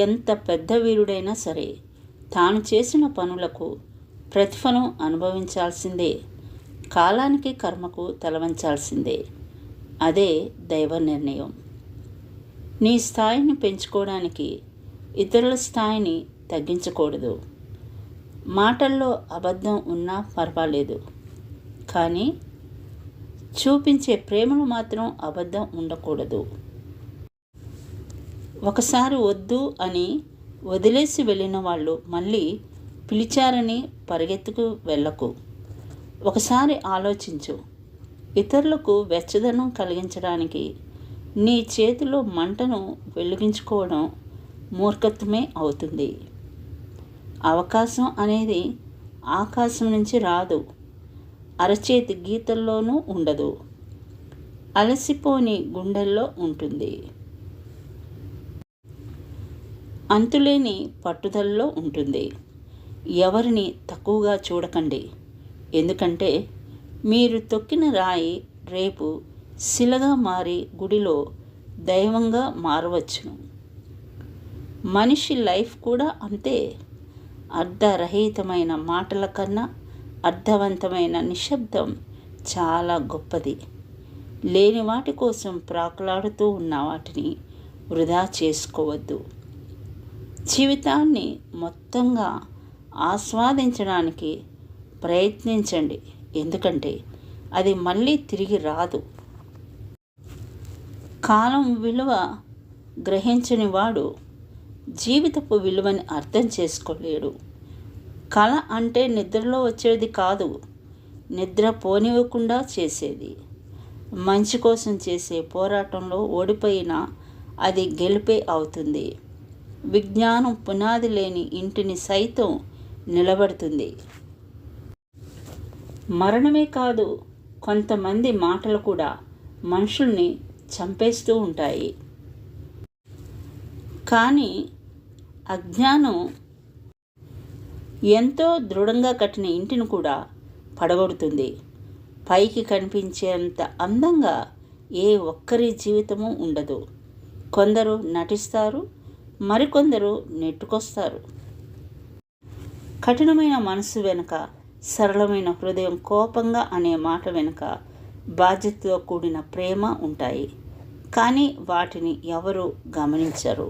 ఎంత పెద్ద వీరుడైనా సరే తాను చేసిన పనులకు ప్రతిఫలం అనుభవించాల్సిందే. కాలానికి కర్మకు తలవంచాల్సిందే. అదే దైవ నిర్ణయం. నీ స్థాయిని పెంచుకోవడానికి ఇతరుల స్థాయిని తగ్గించకూడదు. మాటల్లో అబద్ధం ఉన్నా పర్వాలేదు, కానీ చూపించే ప్రేమలో మాత్రం అబద్ధం ఉండకూడదు. ఒకసారి వద్దు అని వదిలేసి వెళ్ళిన వాళ్ళు మళ్ళీ పిలిచారని పరిగెత్తుకు వెళ్ళకు. ఒకసారి ఆలోచించు. ఇతరులకు వెచ్చదనం కలిగించడానికి నీ చేతిలో మంటను వెలిగించుకోవడం మూర్ఖత్వమే అవుతుంది. అవకాశం అనేది ఆకాశం నుంచి రాదు, అరచేతి గీతల్లోనూ ఉండదు, అలసిపోని గుండెల్లో ఉంటుంది, అంతులేని పట్టుదలలో ఉంటుంది. ఎవరిని తక్కువగా చూడకండి, ఎందుకంటే మీరు తొక్కిన రాయి రేపు శిలగా మారి గుడిలో దైవంగా మారవచ్చును. మనిషి లైఫ్ కూడా అంతే. అర్ధరహితమైన మాటల కన్నా అర్థవంతమైన నిశ్శబ్దం చాలా గొప్పది. లేని వాటి కోసం ప్రాకులాడుతూ ఉన్న వాటిని వృధా చేసుకోవద్దు. జీవితాన్ని మొత్తంగా ఆస్వాదించడానికి ప్రయత్నించండి, ఎందుకంటే అది మళ్ళీ తిరిగి రాదు. కాలం విలువ గ్రహించని వాడు జీవితపు విలువని అర్థం చేసుకోలేడు. కళ అంటే నిద్రలో వచ్చేది కాదు, నిద్ర పోనివ్వకుండా చేసేది. మంచి కోసం చేసే పోరాటంలో ఓడిపోయినా అది గెలుపే అవుతుంది. విజ్ఞానం పునాది లేని ఇంటిని సైతం నిలబడుతుంది. మరణమే కాదు, కొంతమంది మాటలు కూడా మనుషుల్ని చంపేస్తూ ఉంటాయి. కానీ అజ్ఞానం ఎంతో దృఢంగా కట్టిన ఇంటిని కూడా పడగొడుతుంది. పైకి కనిపించేంత అందంగా ఏ ఒక్కరి జీవితము ఉండదు. కొందరు నటిస్తారు, మరికొందరు నెట్టుకొస్తారు. కఠినమైన మనసు వెనుక, సరళమైన హృదయం, కోపంగా అనే మాట వెనుక బాధ్యతతో కూడిన ప్రేమ ఉంటాయి. కానీ వాటిని ఎవరు గమనించరు.